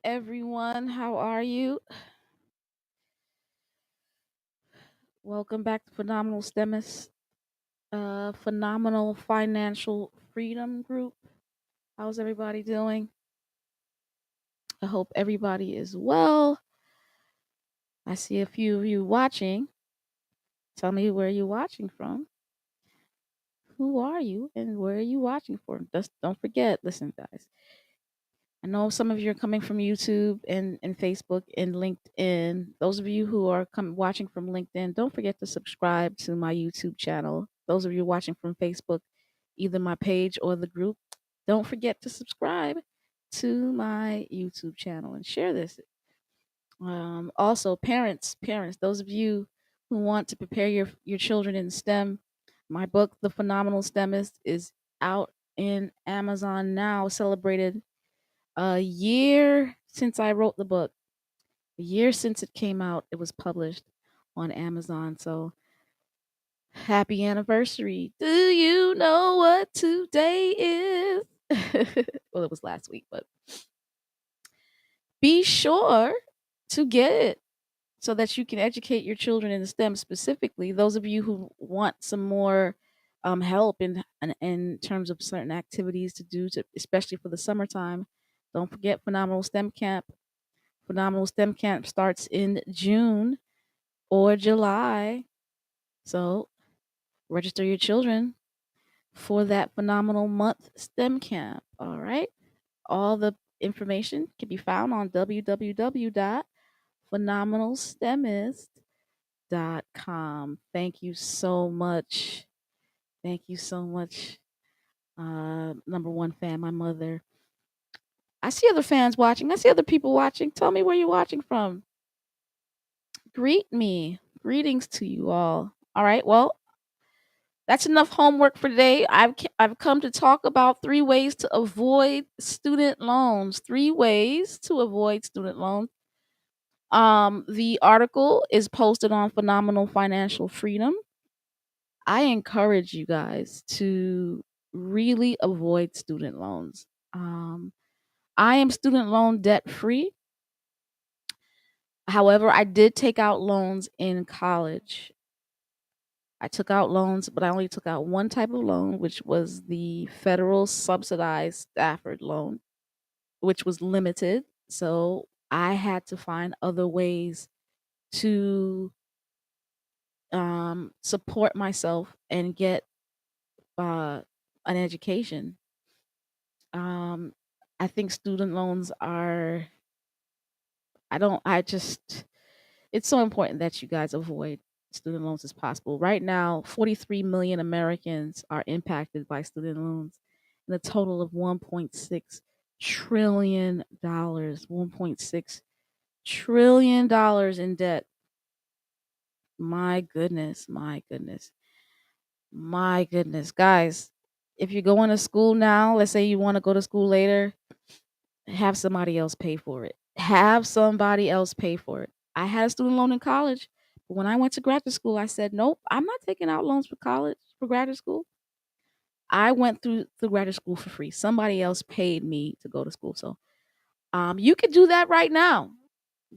everyone. How are you? Welcome back to Phenomenal STEMIS, Phenomenal Financial Freedom Group. How's everybody doing? I hope everybody is well. I see a few of you watching. Tell me where you're watching from. Who are you and where are you watching from? Just don't forget, listen, guys. I know some of you are coming from YouTube and Facebook and LinkedIn. Those of you who are watching from LinkedIn, don't forget to subscribe to my YouTube channel. Those of you watching from Facebook, either my page or the group, don't forget to subscribe to my YouTube channel and share this. Also, parents, those of you who want to prepare your children in STEM, my book, The Phenomenal STEMist, is out in Amazon now, celebrated a year since I wrote the book, a year since it came out, it was published on Amazon. So happy anniversary. Do you know what today is? Well, it was last week, but be sure to get it so that you can educate your children in STEM specifically. Those of you who want some more help in terms of certain activities to do, especially for the summertime, don't forget Phenomenal STEM Camp. Phenomenal STEM Camp starts in June or July. So register your children for that phenomenal month STEM camp. All right. All the information can be found on www.phenomenalstemist.com. Thank you so much. Thank you so much. Number one fan, my mother. I see other fans watching. I see other people watching. Tell me where you're watching from. Greet me. Greetings to you all. All right. Well, that's enough homework for today. I've come to talk about 3 ways to avoid student loans. 3 ways to avoid student loans. The article is posted on Phenomenal Financial Freedom. I encourage you guys to really avoid student loans. I am student loan debt free. However, I did take out loans in college. I took out loans, but I only took out one type of loan, which was the federal subsidized Stafford loan, which was limited. So I had to find other ways to support myself and get an education. Um, I think student loans are, I don't, I just, it's so important that you guys avoid student loans as possible. Right now, 43 million Americans are impacted by student loans, and a total of $1.6 trillion, $1.6 trillion in debt. My goodness, my goodness, my goodness, guys. If you're going to school now, let's say you want to go to school later, have somebody else pay for it. Have somebody else pay for it. I had a student loan in college, but when I went to graduate school, I said, nope, I'm not taking out loans for college, for graduate school. I went through graduate school for free. Somebody else paid me to go to school. So you can do that right now.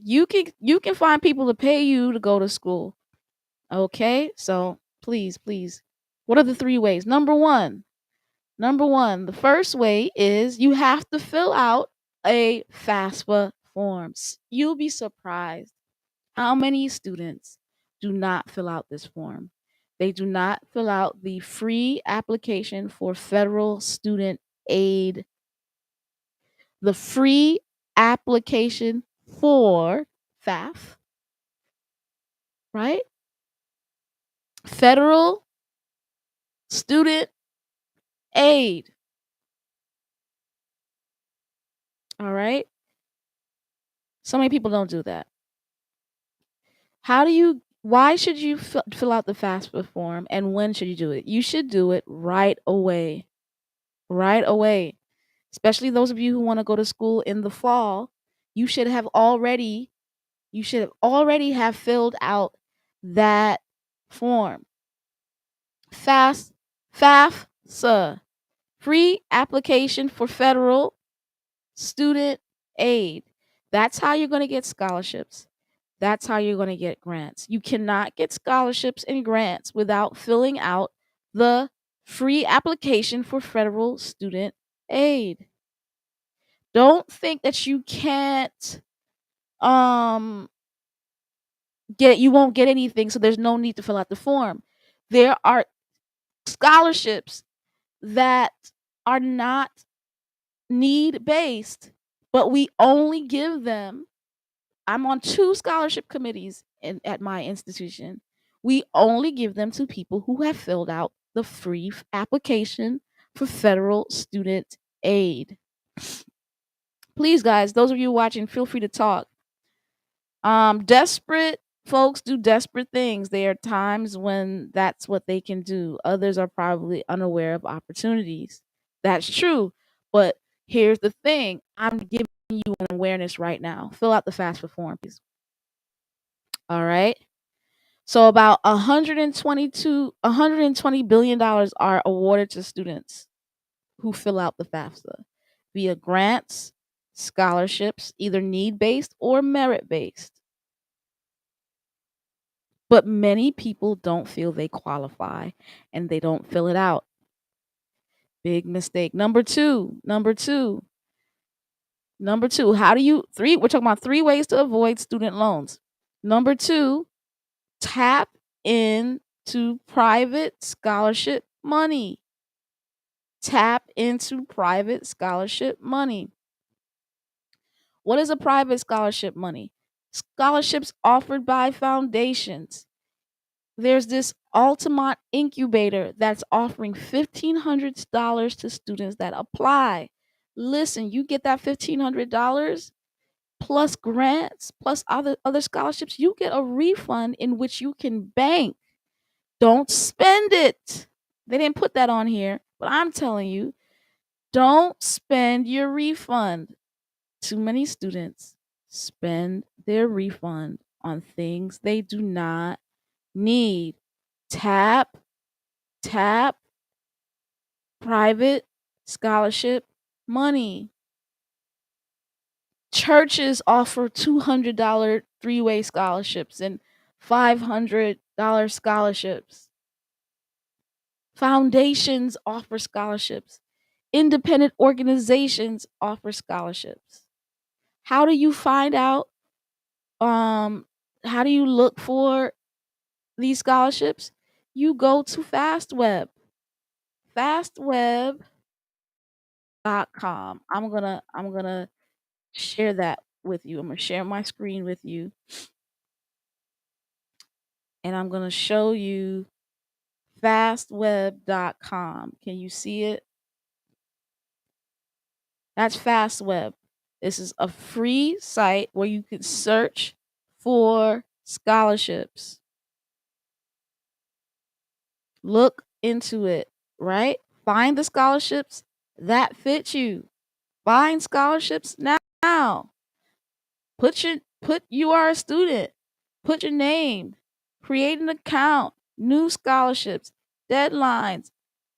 You can find people to pay you to go to school. Okay? So please, please. What are the 3 ways? Number one, the first way is you have to fill out a FAFSA form. You'll be surprised how many students do not fill out this form. They do not fill out the free application for federal student aid, the free application for FAF, right? Federal student aid. All right. So many people don't do that. Why should you fill out the FAFSA form, and when should you do it? You should do it right away. Right away. Especially those of you who want to go to school in the fall, you should have already have filled out that form. FAFSA, free application for federal student aid. That's how you're going to get scholarships. That's how you're going to get grants. You cannot get scholarships and grants without filling out the free application for federal student aid. Don't think that you can't um you won't get anything, so there's no need to fill out the form. There are scholarships that are not need based, but we only give them. I'm on 2 scholarship committees at my institution. We only give them to people who have filled out the free application for federal student aid. Please, guys, those of you watching, feel free to talk. Desperate folks do desperate things. There are times when that's what they can do. Others are probably unaware of opportunities. That's true. But here's the thing. I'm giving you an awareness right now. Fill out the FAFSA form, please. All right. So about $120 billion are awarded to students who fill out the FAFSA via grants, scholarships, either need-based or merit-based. But many people don't feel they qualify and they don't fill it out. Big mistake. Number two, how do you we're talking about 3 ways to avoid student loans. Number 2, tap into private scholarship money. Tap into private scholarship money. What is a private scholarship money? Scholarships offered by foundations. There's this Altamont incubator that's offering $1,500 to students that apply. Listen, you get that $1,500 plus grants, plus other scholarships, you get a refund in which you can bank. Don't spend it. They didn't put that on here, but I'm telling you, don't spend your refund. Too many students spend their refund on things they do not need. Tap private scholarship money. Churches offer $200 3-way scholarships and $500 scholarships. Foundations offer scholarships. Independent organizations offer scholarships. How do you find out? How do you look for these scholarships? You go to FastWeb. FastWeb.com. I'm gonna share that with you. I'm gonna share my screen with you, and I'm gonna show you fastweb.com. Can you see it? That's FastWeb. This is a free site where you can search for scholarships. Look into it, right? Find the scholarships that fit you. Find scholarships now. Put you are a student. Put your name. Create an account. New scholarships. Deadlines.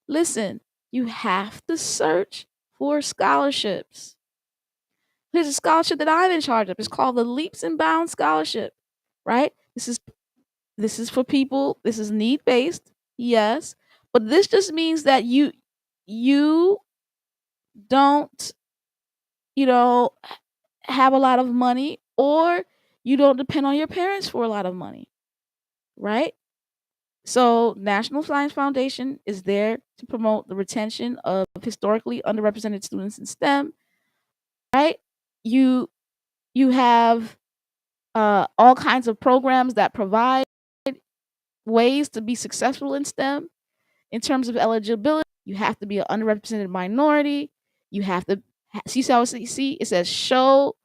Listen, you have to search for scholarships. There's a scholarship that I'm in charge of. It's called the Leaps and Bounds Scholarship, right? This is for people. This is need based, yes, but this just means that you don't, you know, have a lot of money, or you don't depend on your parents for a lot of money, right? So, National Science Foundation is there to promote the retention of historically underrepresented students in STEM, right? You you have all kinds of programs that provide ways to be successful in STEM. In terms of eligibility, you have to be an underrepresented minority. You have to see it says show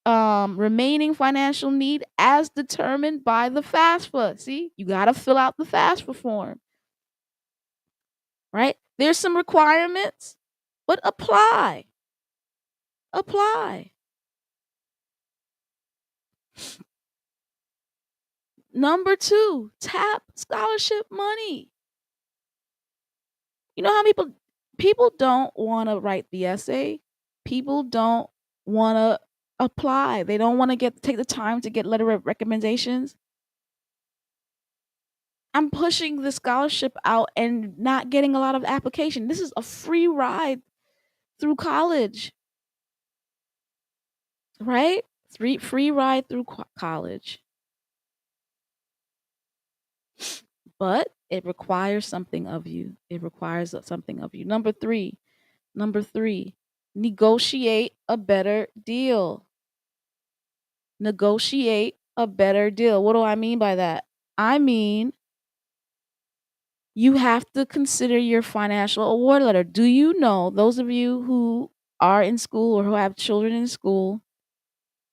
remaining financial need as determined by the FAFSA. See, you got to fill out the FAFSA form, right? There's some requirements, but apply. Apply. Number 2, tap scholarship money. You know how people don't want to write the essay. People don't want to apply. They don't want to take the time to get letter of recommendations. I'm pushing the scholarship out and not getting a lot of application. This is a free ride through college, right? Free ride through college. But it requires something of you. It requires something of you. Number 3, negotiate a better deal. Negotiate a better deal. What do I mean by that? I mean, you have to consider your financial award letter. Do you know, those of you who are in school or who have children in school,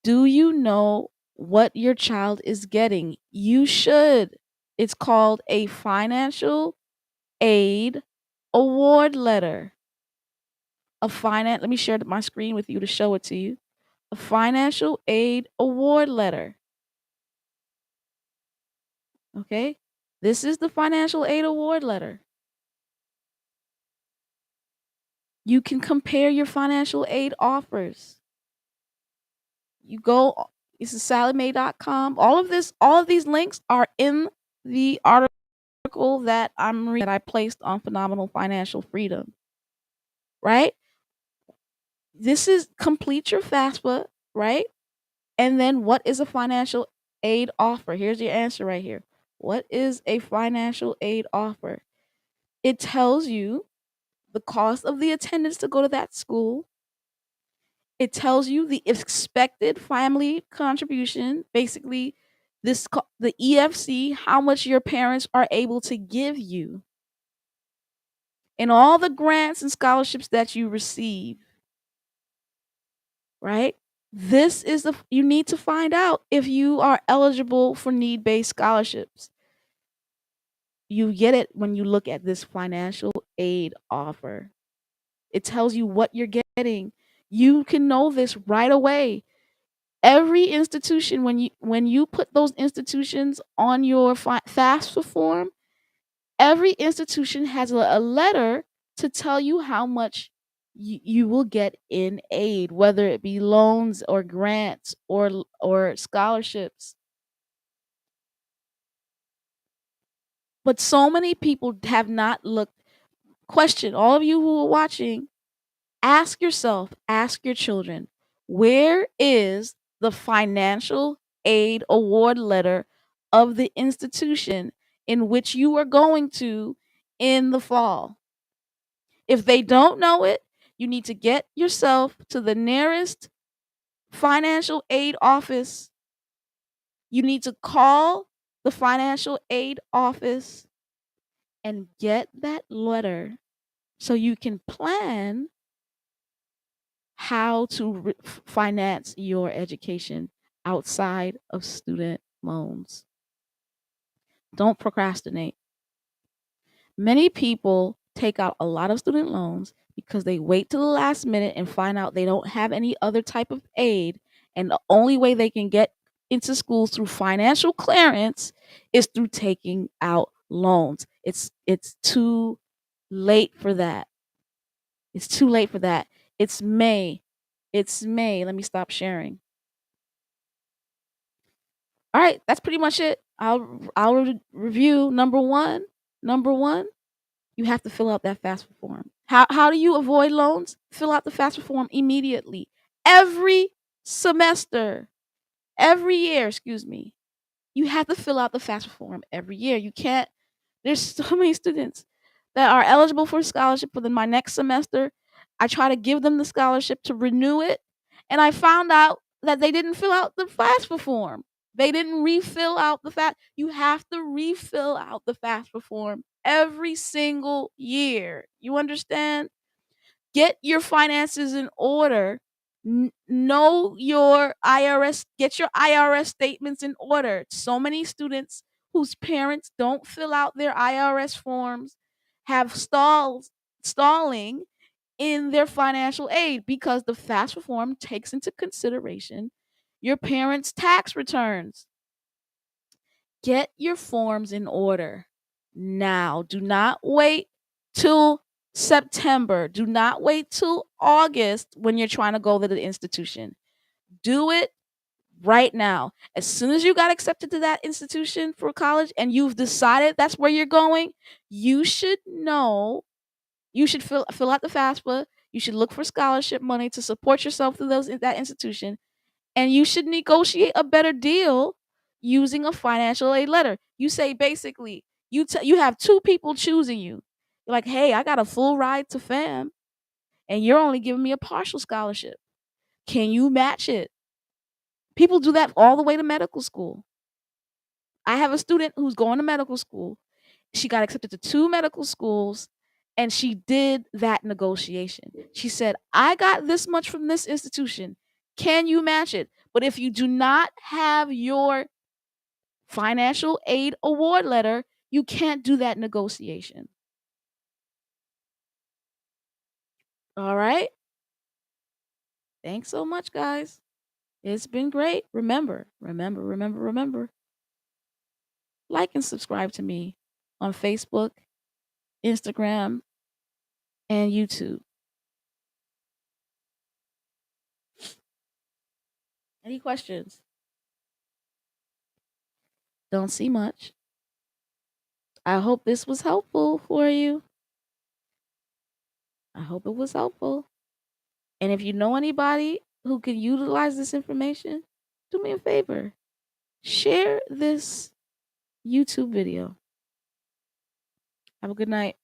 do you know what your child is getting? You should. It's called a financial aid award letter. Let me share my screen with you to show it to you. A financial aid award letter. Okay? This is the financial aid award letter. You can compare your financial aid offers. You go, this is salliemay.com. All of these links are in the article that I'm reading that I placed on Phenomenal Financial Freedom. Right? This is complete your FAFSA, right? And then what is a financial aid offer? Here's your answer right here. What is a financial aid offer? It tells you the cost of the attendance to go to that school. It tells you the expected family contribution, basically the EFC, how much your parents are able to give you, and all the grants and scholarships that you receive, right? This is you need to find out if you are eligible for need-based scholarships. You get it when you look at this financial aid offer. It tells you what you're getting. You can know this right away. Every institution, when you put those institutions on your FAFSA form, every institution has a letter to tell you how much you will get in aid, whether it be loans or grants or scholarships. But so many people have not looked. Question, all of you who are watching, ask yourself, ask your children, where is the financial aid award letter of the institution in which you are going to in the fall? If they don't know it, you need to get yourself to the nearest financial aid office. You need to call the financial aid office and get that letter so you can plan how to finance your education outside of student loans. Don't procrastinate. Many people take out a lot of student loans because they wait till the last minute and find out they don't have any other type of aid, and the only way they can get into schools through financial clearance is through taking out loans. It's too late for that. It's too late for that. It's May. It's May. Let me stop sharing. All right, that's pretty much it. I'll review number 1. Number 1, you have to fill out that FAFSA form. How do you avoid loans? Fill out the FAFSA form immediately. Every semester, every year, excuse me. You have to fill out the FAFSA form every year. You can't. There's so many students that are eligible for a scholarship for my next semester. I try to give them the scholarship to renew it, and I found out that they didn't fill out the FAFSA form. They didn't refill out the FAFSA. You have to refill out the FAFSA form every single year. You understand? Get your finances in order. Know your IRS, get your IRS statements in order. So many students whose parents don't fill out their IRS forms have stalling in their financial aid because the FAFSA form takes into consideration your parents' tax returns. Get your forms in order now. Do not wait till September. Do not wait till August when you're trying to go to the institution. Do it right now. As soon as you got accepted to that institution for college and you've decided that's where you're going, you should know, you should fill out the FAFSA. You should look for scholarship money to support yourself through that institution, and you should negotiate a better deal using a financial aid letter. You say basically, you have two people choosing you. You're like, hey, I got a full ride to FAM, and you're only giving me a partial scholarship. Can you match it? People do that all the way to medical school. I have a student who's going to medical school. She got accepted to two medical schools, and she did that negotiation. She said, I got this much from this institution. Can you match it? But if you do not have your financial aid award letter, you can't do that negotiation. All right? Thanks so much, guys. It's been great. Remember. Like and subscribe to me on Facebook, Instagram, and YouTube. Any questions? Don't see much. I hope this was helpful for you. I hope it was helpful. And if you know anybody who can utilize this information, do me a favor. Share this YouTube video. Have a good night.